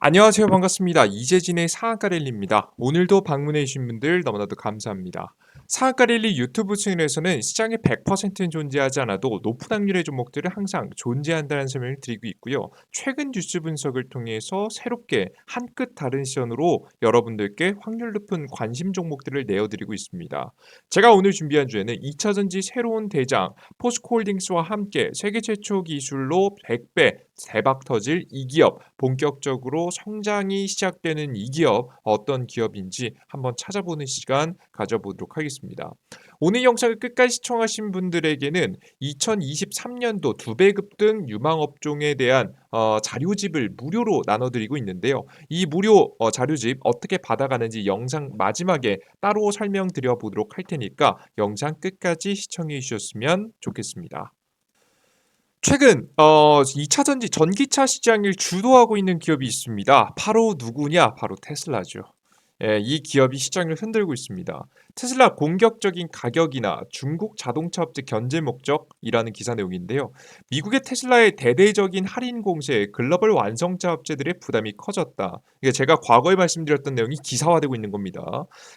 안녕하세요. 반갑습니다. 이재진의 상한가 랠리입니다. 오늘도 방문해 주신 분들 너무나도 감사합니다. 상한가 랠리 유튜브 채널에서는 시장의 100%는 존재하지 않아도 높은 확률의 종목들은 항상 존재한다는 설명을 드리고 있고요. 최근 뉴스 분석을 통해서 새롭게 한 끗 다른 시선으로 여러분들께 확률 높은 관심 종목들을 내어드리고 있습니다. 제가 오늘 준비한 주에는 2차전지 새로운 대장 포스코홀딩스와 함께 세계 최초 기술로 100배 대박 터질 이 기업, 본격적으로 성장이 시작되는 이 기업 어떤 기업인지 한번 찾아보는 시간 가져보도록 하겠습니다. 오늘 영상을 끝까지 시청하신 분들에게는 2023년도 두 배 급등 유망 업종에 대한 자료집을 무료로 나눠드리고 있는데요. 이 무료 자료집 어떻게 받아가는지 영상 마지막에 따로 설명드려 보도록 할 테니까 영상 끝까지 시청해 주셨으면 좋겠습니다. 최근 2차 전기차 시장을 주도하고 있는 기업이 있습니다. 바로 누구냐? 바로 테슬라죠. 예, 이 기업이 시장을 흔들고 있습니다. 테슬라 공격적인 가격이나 중국 자동차 업체 견제 목적이라는 기사 내용인데요. 미국의 테슬라의 대대적인 할인 공세에 글로벌 완성차 업체들의 부담이 커졌다. 이게 제가 과거에 말씀드렸던 내용이 기사화되고 있는 겁니다.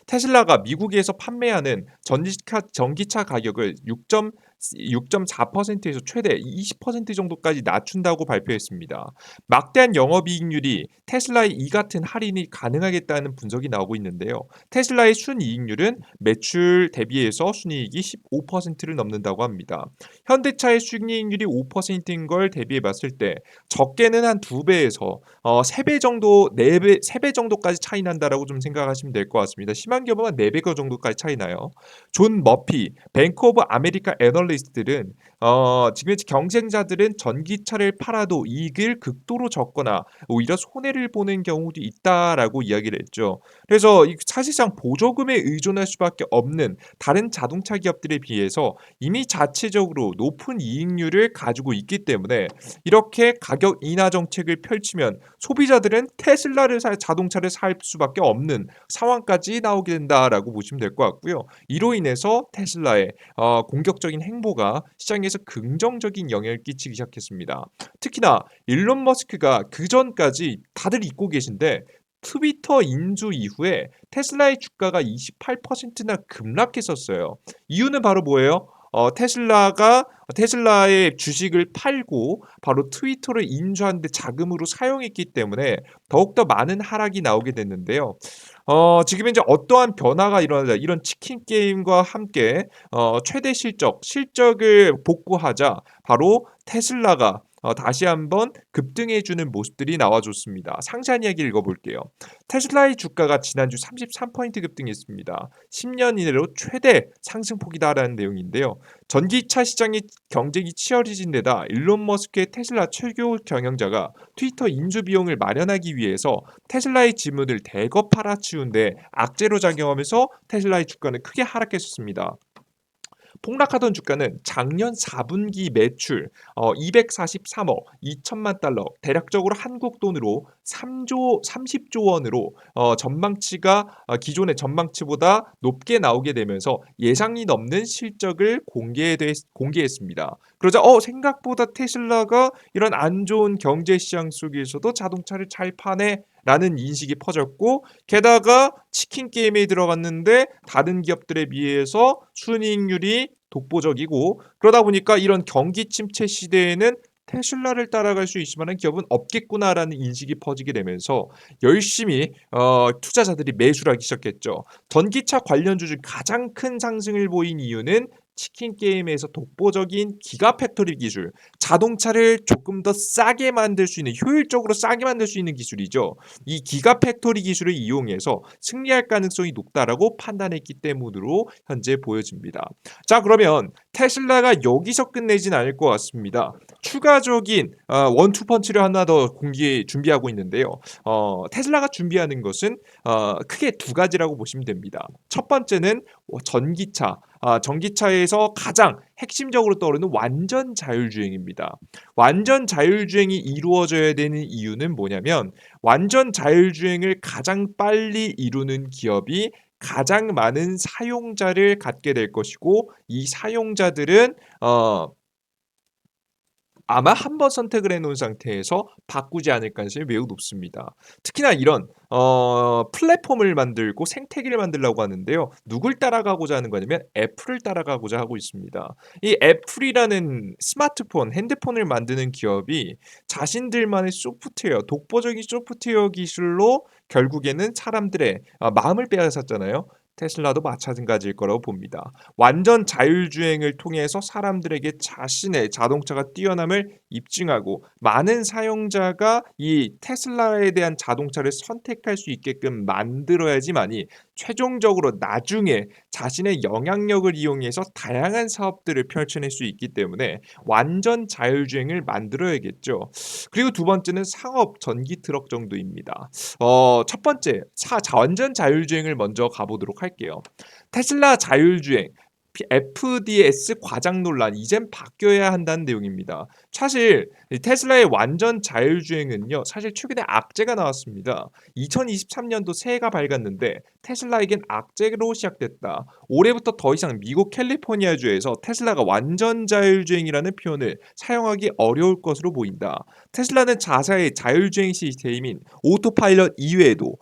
테슬라가 미국에서 판매하는 전기차 가격을 6.4%에서 최대 20% 정도까지 낮춘다고 발표했습니다. 막대한 영업이익률이 테슬라의 이 같은 할인이 가능하겠다는 분석이 나오고 있는데요. 테슬라의 순이익률은 매출 대비해서 순이익이 15%를 넘는다고 합니다. 현대차의 순이익률이 5%인 걸 대비해 봤을 때 적게는 한 2배에서 3배 정도, 4배, 3배 정도까지 차이 난다라고 좀 생각하시면 될 것 같습니다. 심한 경우는 4배 정도까지 차이 나요. 존 머피, 뱅크 오브 아메리카 애널리스트들은 지금 경쟁자들은 전기차를 팔아도 이익을 극도로 적거나 오히려 손해를 보는 경우도 있다라고 이야기를 했죠. 그래서 사실상 보조금에 의존할 수밖에 없는 다른 자동차 기업들에 비해서 이미 자체적으로 높은 이익률을 가지고 있기 때문에 이렇게 가격 인하 정책을 펼치면 소비자들은 테슬라를 자동차를 살 수밖에 없는 상황까지 나오게 된다라고 보시면 될 것 같고요. 이로 인해서 테슬라의 공격적인 행보가 시장에서 긍정적인 영향을 끼치기 시작했습니다. 특히나 일론 머스크가 그 전까지 다들 잊고 계신데 트위터 인수 이후에 테슬라의 주가가 28%나 급락했었어요. 이유는 바로 뭐예요? 테슬라의 주식을 팔고 바로 트위터를 인수하는데 자금으로 사용했기 때문에 더욱더 많은 하락이 나오게 됐는데요. 지금 이제 어떠한 변화가 일어나자 이런 치킨 게임과 함께 최대 실적을 복구하자 바로 테슬라가 다시 한번 급등해주는 모습들이 나와줬습니다. 상세한 이야기 읽어볼게요. 테슬라의 주가가 지난주 33% 급등했습니다. 10년 이내로 최대 상승폭이다라는 내용인데요. 전기차 시장의 경쟁이 치열해진 데다 일론 머스크의 테슬라 최고 경영자가 트위터 인수 비용을 마련하기 위해서 테슬라의 지분을 대거 팔아치운데 악재로 작용하면서 테슬라의 주가는 크게 하락했었습니다. 폭락하던 주가는 작년 4분기 매출 243억 2천만 달러, 대략적으로 한국 돈으로 30조 원으로 전망치가 기존의 전망치보다 높게 나오게 되면서 예상이 넘는 실적을 공개했습니다. 그러자 생각보다 테슬라가 이런 안 좋은 경제 시장 속에서도 자동차를 잘 파네 라는 인식이 퍼졌고, 게다가 치킨 게임에 들어갔는데 다른 기업들에 비해서 순이익률이 독보적이고, 그러다 보니까 이런 경기 침체 시대에는 테슬라를 따라갈 수 있을 만한 기업은 없겠구나라는 인식이 퍼지게 되면서 열심히 투자자들이 매수를 하기 시작했죠. 전기차 관련주 중 가장 큰 상승을 보인 이유는 치킨 게임에서 독보적인 기가팩토리 기술, 자동차를 조금 더 싸게 만들 수 있는, 효율적으로 싸게 만들 수 있는 기술이죠. 이 기가팩토리 기술을 이용해서 승리할 가능성이 높다라고 판단했기 때문으로 현재 보여집니다. 자, 그러면 테슬라가 여기서 끝내진 않을 것 같습니다. 추가적인 원투펀치를 하나 더 준비하고 있는데요. 테슬라가 준비하는 것은 크게 두 가지라고 보시면 됩니다. 첫 번째는 전기차. 전기차에서 가장 핵심적으로 떠오르는 완전 자율주행입니다. 완전 자율주행이 이루어져야 되는 이유는 뭐냐면, 완전 자율주행을 가장 빨리 이루는 기업이 가장 많은 사용자를 갖게 될 것이고, 이 사용자들은 아마 한 번 선택을 해 놓은 상태에서 바꾸지 않을 가능성이 매우 높습니다. 특히나 이런 플랫폼을 만들고 생태계를 만들려고 하는데요. 누굴 따라가고자 하는 거냐면 애플을 따라가고자 하고 있습니다. 이 애플이라는 스마트폰, 핸드폰을 만드는 기업이 자신들만의 소프트웨어, 독보적인 소프트웨어 기술로 결국에는 사람들의 마음을 빼앗았잖아요. 테슬라도 마찬가지일 거라고 봅니다. 완전 자율주행을 통해서 사람들에게 자신의 자동차가 뛰어남을 입증하고 많은 사용자가 이 테슬라에 대한 자동차를 선택할 수 있게끔 만들어야지만이 최종적으로 나중에 자신의 영향력을 이용해서 다양한 사업들을 펼쳐낼 수 있기 때문에 완전 자율주행을 만들어야겠죠. 그리고 두 번째는 상업 전기 트럭 정도입니다. 첫 번째 완전 자율주행을 먼저 가보도록 할게요. 테슬라 자율주행 FDS 과장 논란 이젠 바뀌어야 한다는 내용입니다. 사실 이 테슬라의 완전 자율주행은요. 사실 최근에 악재가 나왔습니다. 2023년도 새해가 밝았는데 테슬라에겐 악재로 시작됐다. 올해부터 더 이상 미국 캘리포니아주에서 테슬라가 완전 자율주행이라는 표현을 사용하기 어려울 것으로 보인다. 테슬라는 자사의 자율주행 시스템인 오토파일럿 이외에도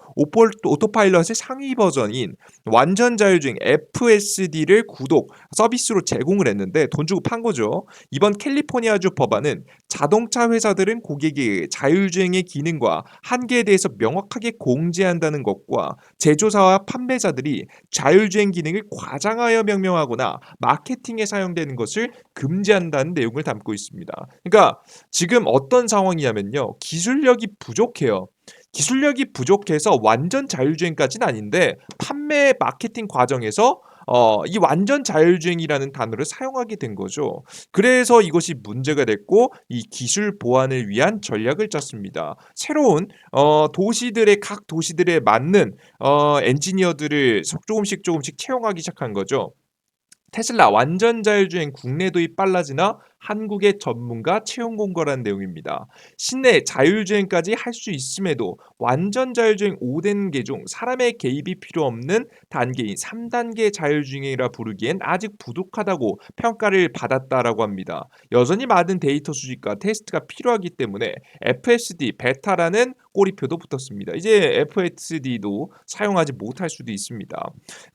오토파일럿의 상위 버전인 완전 자율주행 FSD를 구독 서비스로 제공을 했는데 돈 주고 판 거죠. 이번 캘리포니아주 법안은 자동차 회사들은 고객에게 자율주행의 기능과 한계에 대해서 명확하게 공지한다는 것과 제조사와 판매자들이 자율주행 기능을 과장하여 명명하거나 마케팅에 사용되는 것을 금지한다는 내용을 담고 있습니다. 그러니까 지금 어떤 상황이냐면요. 기술력이 부족해요. 기술력이 부족해서 완전 자율주행까지는 아닌데 판매 마케팅 과정에서 이 완전 자율주행이라는 단어를 사용하게 된 거죠. 그래서 이것이 문제가 됐고 이 기술 보완을 위한 전략을 짰습니다. 새로운 도시들의 각 도시들에 맞는 엔지니어들을 조금씩 채용하기 시작한 거죠. 테슬라 완전 자율주행 국내 도입 빨라지나 한국의 전문가 채용 공고라는 내용입니다. 시내 자율주행까지 할 수 있음에도 완전 자율주행 5단계 중 사람의 개입이 필요 없는 단계인 3단계 자율주행이라 부르기엔 아직 부족하다고 평가를 받았다라고 합니다. 여전히 많은 데이터 수집과 테스트가 필요하기 때문에 FSD 베타라는 꼬리표도 붙었습니다. 이제 FSD도 사용하지 못할 수도 있습니다.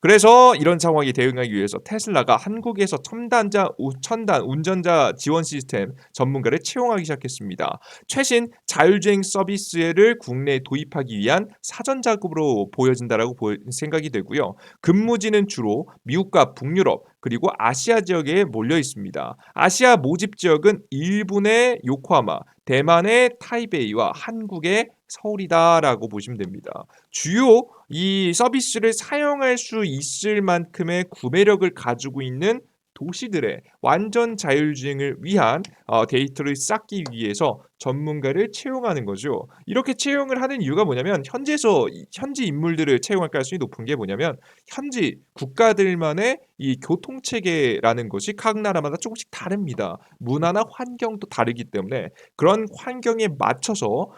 그래서 이런 상황에 대응하기 위해서 테슬라가 한국에서 첨단 운전자 지원 시스템 전문가를 채용하기 시작했습니다. 최신 자율주행 서비스를 국내에 도입하기 위한 사전 작업으로 보여진다라고 생각이 되고요. 근무지는 주로 미국과 북유럽 그리고 아시아 지역에 몰려 있습니다. 아시아 모집 지역은 일본의 요코하마, 대만의 타이베이와 한국의 서울이다라고 보시면 됩니다. 주요 이 서비스를 사용할 수 있을 만큼의 구매력을 가지고 있는 도시들의 완전 자율주행을 위한 데이터를 쌓기 위해서 전문가를 채용하는 거죠. 이렇게 채용을 하는 이유가 뭐냐면 현지 인물들을 채용할 가능성이 높은 게 뭐냐면 현지 국가들만의 이 교통 체계라는 것이 각 나라마다 조금씩 다릅니다. 문화나 환경도 다르기 때문에 그런 환경에 맞춰서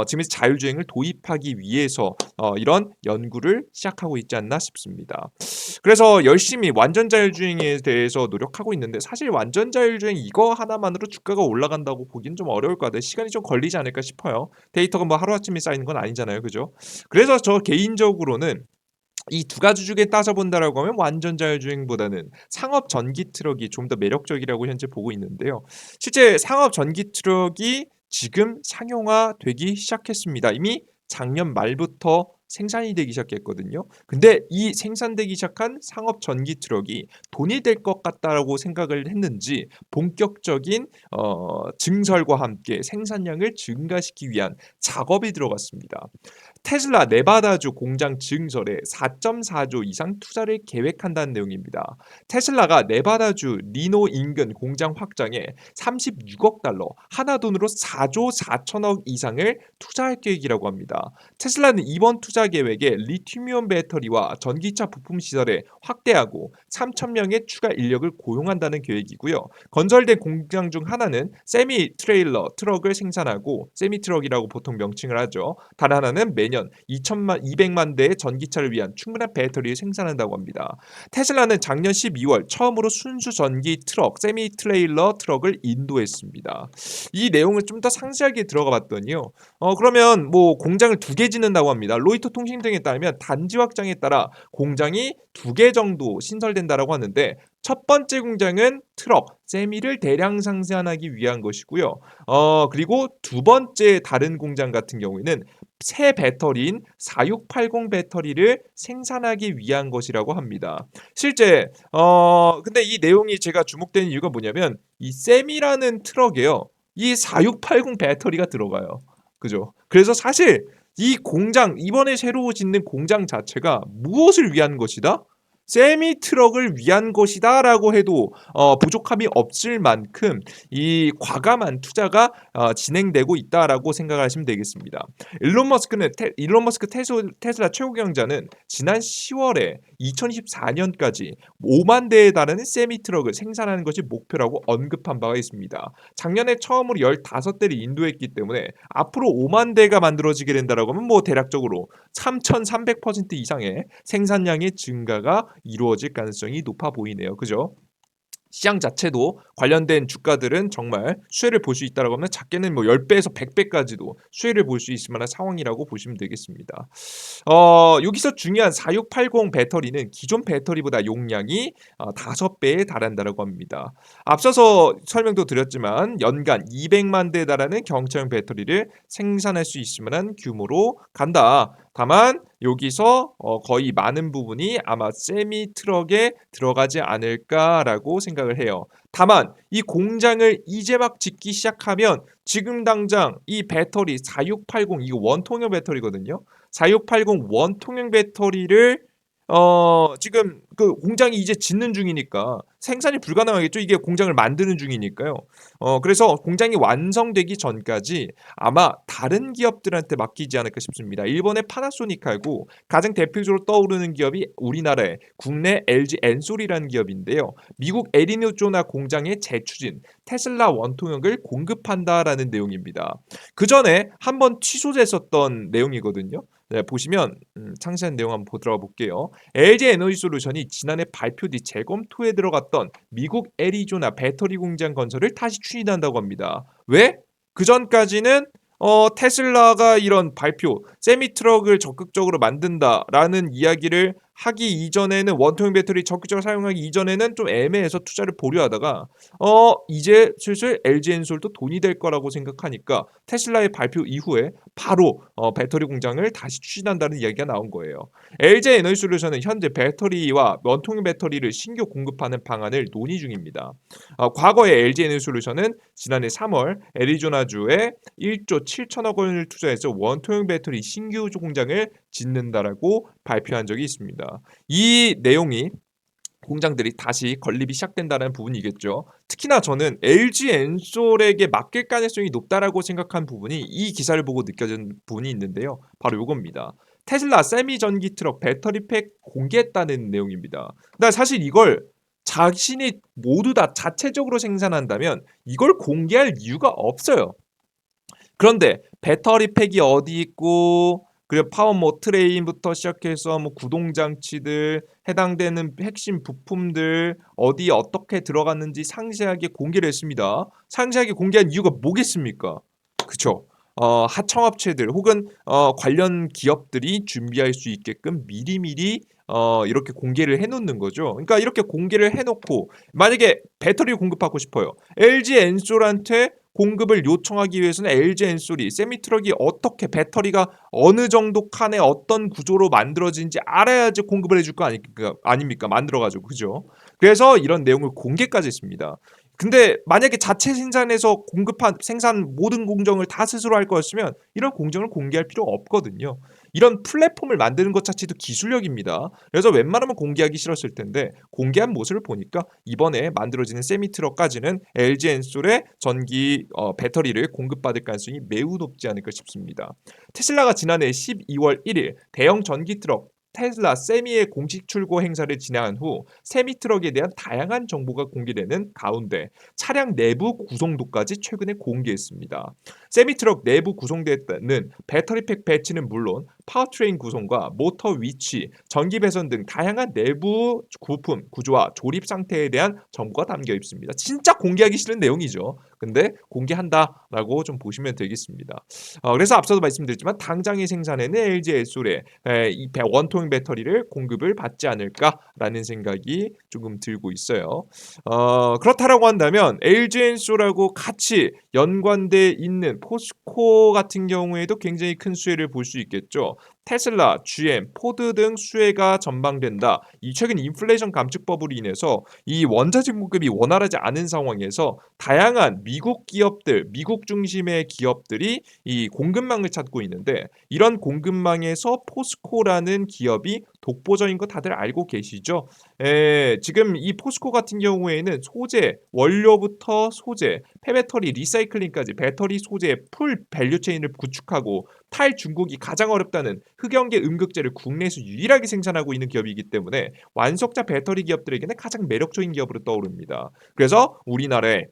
지금 자율주행을 도입하기 위해서 이런 연구를 시작하고 있지 않나 싶습니다. 그래서 열심히 완전 자율주행에 대해서 노력하고 있는데 사실 완전 자율주행 이거 하나만으로 주가가 올라간다고 보기는 좀 어려울 것 같아요. 시간이 좀 걸리지 않을까 싶어요. 데이터가 뭐 하루아침에 쌓이는 건 아니잖아요. 그죠? 그래서 저 개인적으로는 이 두 가지 중에 따져본다라고 하면 완전 자율주행보다는 상업 전기 트럭이 좀 더 매력적이라고 현재 보고 있는데요. 실제 상업 전기 트럭이 지금 상용화되기 시작했습니다. 이미 작년 말부터 생산이 되기 시작했거든요. 근데 이 생산되기 시작한 상업 전기 트럭이 돈이 될 것 같다라고 생각을 했는지 본격적인 증설과 함께 생산량을 증가시키기 위한 작업이 들어갔습니다. 테슬라 네바다주 공장 증설에 4.4조 이상 투자를 계획한다는 내용입니다. 테슬라가 네바다주 리노 인근 공장 확장에 36억 달러, 하나 돈으로 4조 4천억 이상을 투자할 계획이라고 합니다. 테슬라는 이번 투자 투자 계획에 리튬이온 배터리와 전기차 부품 시설에 확대하고 3,000명의 추가 인력을 고용한다는 계획이고요. 건설된 공장 중 하나는 세미 트레일러 트럭을 생산하고 세미 트럭이라고 보통 명칭을 하죠. 다른 하나는 매년 200만 대의 전기차를 위한 충분한 배터리를 생산한다고 합니다. 테슬라는 작년 12월 처음으로 순수 전기 트럭 세미 트레일러 트럭을 인도했습니다. 이 내용을 좀 더 상세하게 들어가 봤더니요. 그러면 뭐 공장을 2개 짓는다고 합니다. 로이터 통신 등에 따르면 단지 확장에 따라 공장이 2개 정도 신설된다라고 하는데 첫 번째 공장은 트럭, 세미를 대량 생산하기 위한 것이고요. 그리고 두 번째 다른 공장 같은 경우에는 새 배터리인 4680 배터리를 생산하기 위한 것이라고 합니다. 실제 근데 이 내용이 제가 주목되는 이유가 뭐냐면 이 세미라는 트럭에요. 이 4680 배터리가 들어가요. 그죠? 그래서 사실 이 공장 이번에 새로 짓는 공장 자체가 무엇을 위한 것이다? 세미 트럭을 위한 것이다라고 해도 부족함이 없을 만큼 이 과감한 투자가 진행되고 있다라고 생각하시면 되겠습니다. 일론 머스크 테슬라 최고 경영자는 지난 10월에 2024년까지 5만 대에 달하는 세미 트럭을 생산하는 것이 목표라고 언급한 바가 있습니다. 작년에 처음으로 15대를 인도했기 때문에 앞으로 5만 대가 만들어지게 된다라고 하면 뭐 대략적으로 3,300% 이상의 생산량의 증가가 이루어질 가능성이 높아 보이네요. 그죠? 시장 자체도 관련된 주가들은 정말 수혜를 볼 수 있다라고 하면 작게는 뭐 10배에서 100배까지도 수혜를 볼 수 있을 만한 상황이라고 보시면 되겠습니다. 여기서 중요한 4680 배터리는 기존 배터리보다 용량이 5배에 달한다라고 합니다. 앞서서 설명도 드렸지만 연간 200만 대에 달하는 경차용 배터리를 생산할 수 있을 만한 규모로 간다. 다만 여기서 거의 많은 부분이 아마 세미 트럭에 들어가지 않을까라고 생각을 해요. 다만 이 공장을 이제 막 짓기 시작하면 지금 당장 이 배터리 4680 이거 원통형 배터리거든요. 4680 원통형 배터리를 지금 그 공장이 이제 짓는 중이니까 생산이 불가능하겠죠. 이게 공장을 만드는 중이니까요. 그래서 공장이 완성되기 전까지 아마 다른 기업들한테 맡기지 않을까 싶습니다. 일본의 파나소닉하고 가장 대표적으로 떠오르는 기업이 우리나라의 국내 LG 엔솔이라는 기업인데요. 미국 애리노조나 공장에 재추진 테슬라 원통형을 공급한다라는 내용입니다. 그 전에 한번 취소됐었던 내용이거든요. 네, 보시면 상세한 내용 한번 들어가 볼게요. LG 에너지 솔루션이 지난해 발표 뒤 재검토에 들어갔던 미국 애리조나 배터리 공장 건설을 다시 추진한다고 합니다. 왜? 그 전까지는 테슬라가 이런 발표, 세미 트럭을 적극적으로 만든다라는 이야기를 하기 이전에는 원통형 배터리 적극적으로 사용하기 이전에는 좀 애매해서 투자를 보류하다가 이제 슬슬 LG 엔솔도 돈이 될 거라고 생각하니까 테슬라의 발표 이후에 바로 배터리 공장을 다시 추진한다는 이야기가 나온 거예요. LG 에너지 솔루션은 현재 배터리와 원통형 배터리를 신규 공급하는 방안을 논의 중입니다. 과거에 LG 에너지 솔루션은 지난해 3월 애리조나주에 1조 7천억 원을 투자해서 원통형 배터리 신규 공장을 짓는다라고 발표한 적이 있습니다. 이 내용이 공장들이 다시 건립이 시작된다는 부분이겠죠. 특히나 저는 LG 엔솔에게 맡길 가능성이 높다라고 생각한 부분이 이 기사를 보고 느껴진 부분이 있는데요. 바로 이겁니다. 테슬라 세미 전기 트럭 배터리팩 공개했다는 내용입니다. 근데 사실 이걸 자신이 모두 다 자체적으로 생산한다면 이걸 공개할 이유가 없어요. 그런데 배터리팩이 어디 있고 그리고 파워 뭐 트레인부터 시작해서 뭐 구동 장치들 해당되는 핵심 부품들 어디 어떻게 들어갔는지 상세하게 공개를 했습니다. 상세하게 공개한 이유가 뭐겠습니까? 그쵸? 하청업체들 혹은 관련 기업들이 준비할 수 있게끔 미리미리 이렇게 공개를 해놓는 거죠. 그러니까 이렇게 공개를 해놓고 만약에 배터리 공급하고 싶어요. LG 엔솔한테 공급을 요청하기 위해서는 LG 엔솔이 세미트럭이 어떻게 배터리가 어느 정도 칸에 어떤 구조로 만들어진지 알아야지 공급을 해줄 거 아닙니까? 만들어가지고 그죠? 그래서 이런 내용을 공개까지 했습니다. 근데 만약에 자체 생산해서 공급한 생산 모든 공정을 다 스스로 할 거였으면 이런 공정을 공개할 필요가 없거든요. 이런 플랫폼을 만드는 것 자체도 기술력입니다. 그래서 웬만하면 공개하기 싫었을 텐데 공개한 모습을 보니까 이번에 만들어지는 세미트럭까지는 LG 엔솔의 전기 배터리를 공급받을 가능성이 매우 높지 않을까 싶습니다. 테슬라가 지난해 12월 1일 대형 전기 트럭 테슬라 세미의 공식 출고 행사를 진행한 후 세미 트럭에 대한 다양한 정보가 공개되는 가운데 차량 내부 구성도까지 최근에 공개했습니다. 세미 트럭 내부 구성되는 배터리팩 배치는 물론 파워트레인 구성과 모터 위치, 전기 배선 등 다양한 내부 부품, 구조와 조립 상태에 대한 정보가 담겨 있습니다. 진짜 공개하기 싫은 내용이죠. 근데 공개한다라고 좀 보시면 되겠습니다. 그래서 앞서도 말씀드렸지만 당장의 생산에는 LG 에솔의 이 원통 배터리를 공급을 받지 않을까라는 생각이 조금 들고 있어요. 그렇다라고 한다면 LG 엔솔하고 같이 연관돼 있는 포스코 같은 경우에도 굉장히 큰 수혜를 볼 수 있겠죠. 테슬라, GM, 포드 등 수혜가 전망된다. 이 최근 인플레이션 감축법으로 인해서 이 원자재 공급이 원활하지 않은 상황에서 다양한 미국 기업들, 미국 중심의 기업들이 이 공급망을 찾고 있는데 이런 공급망에서 포스코라는 기업이 독보적인 거 다들 알고 계시죠? 지금 이 포스코 같은 경우에는 소재, 원료부터 소재, 폐배터리 리사이클링까지 배터리 소재의 풀 밸류체인을 구축하고 탈중국이 가장 어렵다는 흑연계 음극재를 국내에서 유일하게 생산하고 있는 기업이기 때문에 완성차 배터리 기업들에게는 가장 매력적인 기업으로 떠오릅니다. 그래서 우리나라의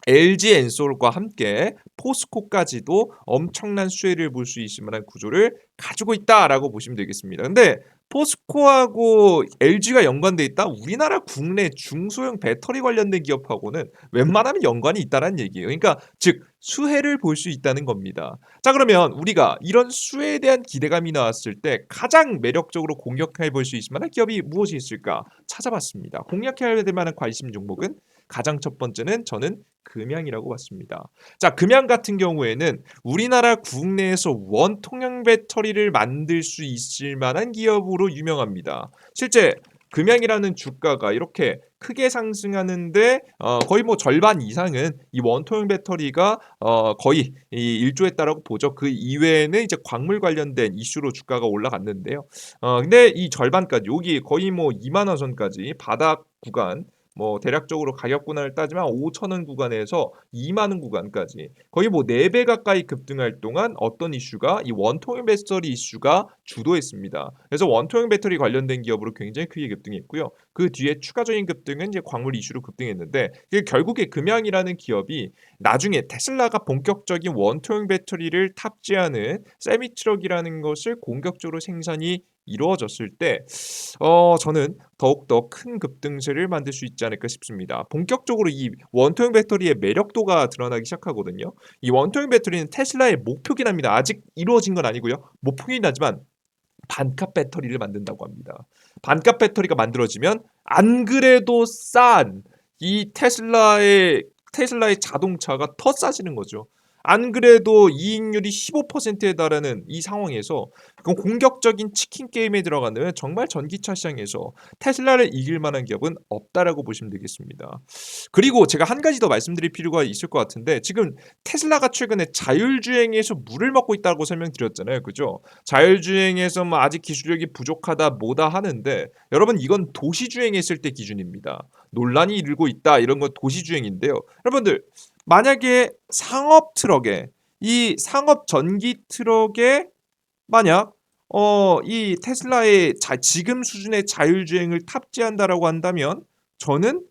LG 엔솔과 함께 포스코까지도 엄청난 수혜를 볼 수 있을 만한 구조를 가지고 있다라고 보시면 되겠습니다. 근데 포스코하고 LG가 연관돼 있다? 우리나라 국내 중소형 배터리 관련된 기업하고는 웬만하면 연관이 있다는 얘기예요. 그러니까 즉 수혜를 볼 수 있다는 겁니다. 자 그러면 우리가 이런 수혜에 대한 기대감이 나왔을 때 가장 매력적으로 공략해 볼 수 있을 만한 기업이 무엇이 있을까 찾아봤습니다. 공략해야 될 만한 관심 종목은 가장 첫 번째는 저는 금양이라고 봤습니다. 자, 금양 같은 경우에는 우리나라 국내에서 원통형 배터리를 만들 수 있을 만한 기업으로 유명합니다. 실제 금양이라는 주가가 이렇게 크게 상승하는데 거의 뭐 절반 이상은 이 원통형 배터리가 거의 이 일조했다라고 보죠. 그 이외에는 이제 광물 관련된 이슈로 주가가 올라갔는데요. 근데 이 절반까지 여기 거의 뭐 2만 원 선까지 바닥 구간 뭐 대략적으로 가격군을 따지면 5천 원 구간에서 2만 원 구간까지 거의 뭐 4배 가까이 급등할 동안 어떤 이슈가 이 원통형 배터리 이슈가 주도했습니다. 그래서 원통형 배터리 관련된 기업으로 굉장히 크게 급등했고요. 그 뒤에 추가적인 급등은 이제 광물 이슈로 급등했는데 결국에 금양이라는 기업이 나중에 테슬라가 본격적인 원통형 배터리를 탑재하는 세미 트럭이라는 것을 공격적으로 생산이 이루어졌을 때 저는 더욱더 큰 급등세를 만들 수 있지 않을까 싶습니다. 본격적으로 이 원통형 배터리의 매력도가 드러나기 시작하거든요. 이 원통형 배터리는 테슬라의 목표긴 합니다. 아직 이루어진 건 아니고요. 목표긴 하지만 반값 배터리를 만든다고 합니다. 반값 배터리가 만들어지면 안 그래도 싼 이 테슬라의 자동차가 더 싸지는 거죠. 안 그래도 이익률이 15%에 달하는 이 상황에서 그럼 공격적인 치킨 게임에 들어간다면 정말 전기차 시장에서 테슬라를 이길 만한 기업은 없다라고 보시면 되겠습니다. 그리고 제가 한 가지 더 말씀드릴 필요가 있을 것 같은데 지금 테슬라가 최근에 자율주행에서 물을 먹고 있다고 설명드렸잖아요. 그죠? 자율주행에서 뭐 아직 기술력이 부족하다 뭐다 하는데 여러분 이건 도시주행했을 때 기준입니다. 논란이 일고 있다 이런 건 도시주행인데요. 여러분들 만약에 상업 트럭에 이 상업 전기 트럭에 만약 이 테슬라의 지금 수준의 자율주행을 탑재한다라고 한다면 저는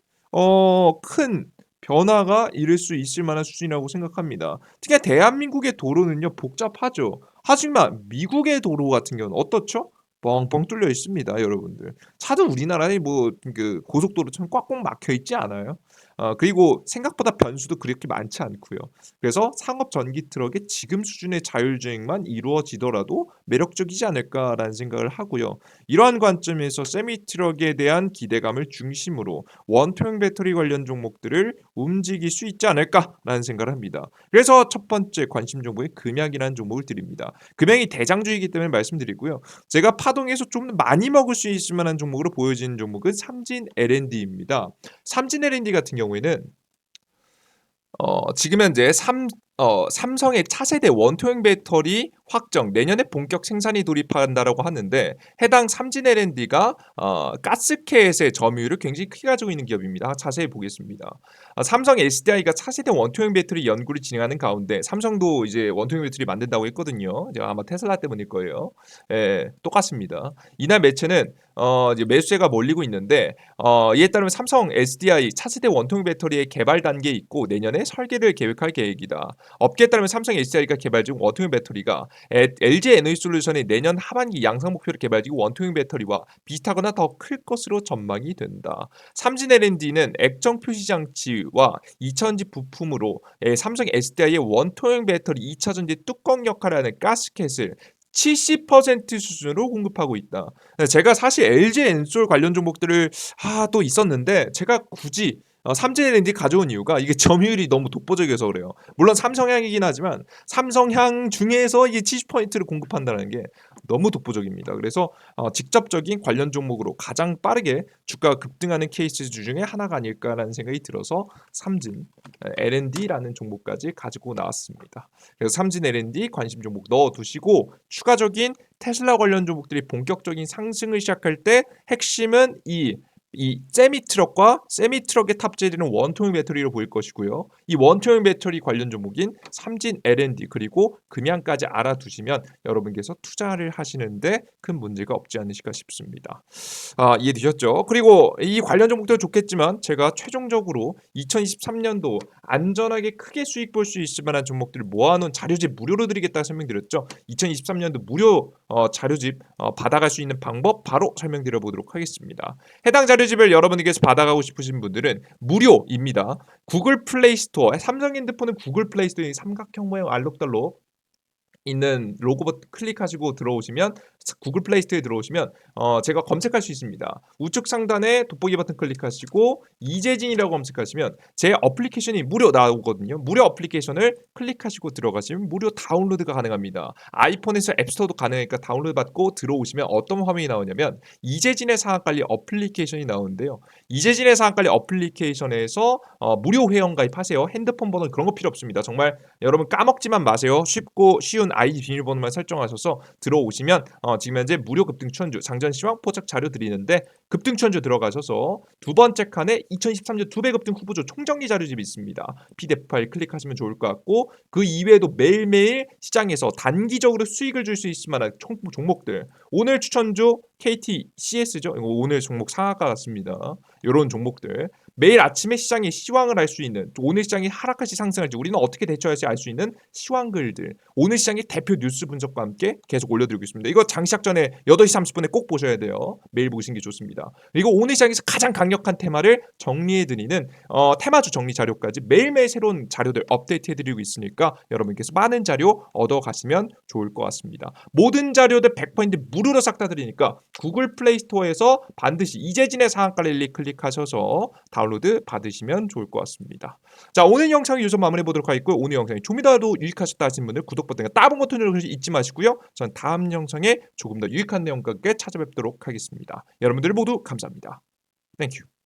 큰 변화가 이룰 수 있을 만한 수준이라고 생각합니다. 특히 대한민국의 도로는요 복잡하죠. 하지만 미국의 도로 같은 경우는 어떻죠? 뻥뻥 뚫려 있습니다, 여러분들. 차도 우리나라에 뭐 그 고속도로처럼 꽉꽉 막혀 있지 않아요. 그리고 생각보다 변수도 그렇게 많지 않고요. 그래서 상업 전기 트럭의 지금 수준의 자율주행만 이루어지더라도 매력적이지 않을까라는 생각을 하고요. 이러한 관점에서 세미 트럭에 대한 기대감을 중심으로 원통형 배터리 관련 종목들을 움직일 수 있지 않을까라는 생각을 합니다. 그래서 첫 번째 관심 종목이 금양이라는 종목을 드립니다. 금양이 대장주이기 때문에 말씀드리고요. 제가 파동에서 좀 많이 먹을 수 있을 만한 종목으로 보여지는 종목은 삼진 L&D입니다. 삼진 L&D 같은 경우에는 지금 현재 삼성의 차세대 원통형 배터리 확정 내년에 본격 생산이 돌입한다라고 하는데 해당 삼진 L&D가 가스켓의 점유율을 굉장히 크게 가지고 있는 기업입니다. 자세히 보겠습니다. 삼성 SDI가 차세대 원통형 배터리 연구를 진행하는 가운데 삼성도 이제 원통형 배터리 만든다고 했거든요. 이제 아마 테슬라 때문일 거예요. 예, 똑같습니다. 이날 매체는 이제 매수세가 몰리고 있는데 이에 따르면 삼성 SDI 차세대 원통형 배터리의 개발 단계에 있고 내년에 설계를 계획할 계획이다. 업계에 따르면 삼성 SDI가 개발 중 원통형 배터리가 LG 에너지솔루션의 내년 하반기 양상 목표를 개발 중 원통형 배터리와 비슷하거나 더 클 것으로 전망이 된다. 삼진 L&D는 액정 표시 장치와 2차전지 부품으로 삼성 SDI의 원통형 배터리 2차전지 뚜껑 역할을 하는 가스켓을 70% 수준으로 공급하고 있다. 제가 사실 LG 엔솔 관련 종목들을 또 있었는데 제가 굳이 삼진 L&D 가져온 이유가 이게 점유율이 너무 독보적이어서 그래요. 물론 삼성향이긴 하지만 삼성향 중에서 이게 70%를 공급한다는 게 너무 독보적입니다. 그래서 직접적인 관련 종목으로 가장 빠르게 주가가 급등하는 케이스 중에 하나가 아닐까라는 생각이 들어서 삼진 L&D라는 종목까지 가지고 나왔습니다. 그래서 삼진 L&D 관심 종목 넣어두시고 추가적인 테슬라 관련 종목들이 본격적인 상승을 시작할 때 핵심은 이 세미트럭과 세미트럭에 탑재되는 원통형 배터리로 보일 것이고요. 이 원통형 배터리 관련 종목인 삼진 L&D 그리고 금양까지 알아두시면 여러분께서 투자를 하시는데 큰 문제가 없지 않으실까 싶습니다. 이해되셨죠? 그리고 이 관련 종목도 좋겠지만 제가 최종적으로 2023년도 안전하게 크게 수익 볼 수 있을 만한 종목들을 모아놓은 자료집 무료로 드리겠다 설명드렸죠. 2023년도 무료 자료집 받아갈 수 있는 방법 바로 설명드려 보도록 하겠습니다. 해당 자료집을 여러분께서 받아가고 싶으신 분들은 무료입니다. 구글 플레이 스토어, 삼성 핸드폰은 구글 플레이 스토어에 삼각형 모양 알록달록 있는 로고 버튼 클릭하시고 들어오시면 구글 플레이 스토어에 들어오시면 제가 검색할 수 있습니다. 우측 상단에 돋보기 버튼 클릭하시고 이재진이라고 검색하시면 제 어플리케이션이 무료 나오거든요. 무료 어플리케이션을 클릭하시고 들어가시면 무료 다운로드가 가능합니다. 아이폰에서 앱스토어도 가능하니까 다운로드 받고 들어오시면 어떤 화면이 나오냐면 이재진의 상한관리 어플리케이션이 나오는데요. 이재진의 상한관리 어플리케이션에서 무료 회원 가입하세요. 핸드폰 번호 그런 거 필요 없습니다. 정말 여러분 까먹지만 마세요. 쉽고 쉬운 아이디 비밀번호만 설정하셔서 들어오시면 지금 현재 무료 급등 추천주 장전 시황 포착 자료 드리는데 급등 추천주 들어가셔서 두 번째 칸에 2023년 2배 급등 후보조 총정리 자료집이 있습니다. PDF 파일 클릭하시면 좋을 것 같고 그 이외에도 매일매일 시장에서 단기적으로 수익을 줄 수 있을 만한 종목들 오늘 추천주 KT CS죠. 오늘 종목 상한가 같습니다. 이런 종목들 매일 아침에 시장의 시황을 알 수 있는 오늘 시장이 하락할지 상승할지 우리는 어떻게 대처할지 알 수 있는 시황글들 오늘 시장의 대표 뉴스 분석과 함께 계속 올려드리고 있습니다. 이거 장시작 전에 8시 30분에 꼭 보셔야 돼요. 매일 보시는 게 좋습니다. 그리고 오늘 시장에서 가장 강력한 테마를 정리해드리는 테마주 정리 자료까지 매일매일 새로운 자료들 업데이트해드리고 있으니까 여러분께서 많은 자료 얻어가시면 좋을 것 같습니다. 모든 자료들 100% 무료로 싹 다 드리니까 구글 플레이 스토어에서 반드시 이재진의 상한가를 클릭하셔서 다운로드 받으시면 좋을 것 같습니다. 자, 오늘 영상 요점 마무리해 보도록 하겠고요. 오늘 영상이 좀이라도 유익하셨다 하신 분들 구독 버튼과 따봉 버튼 누르시 잊지 마시고요. 전 다음 영상에 조금 더 유익한 내용과 함께 찾아뵙도록 하겠습니다. 여러분들 모두 감사합니다. 땡큐.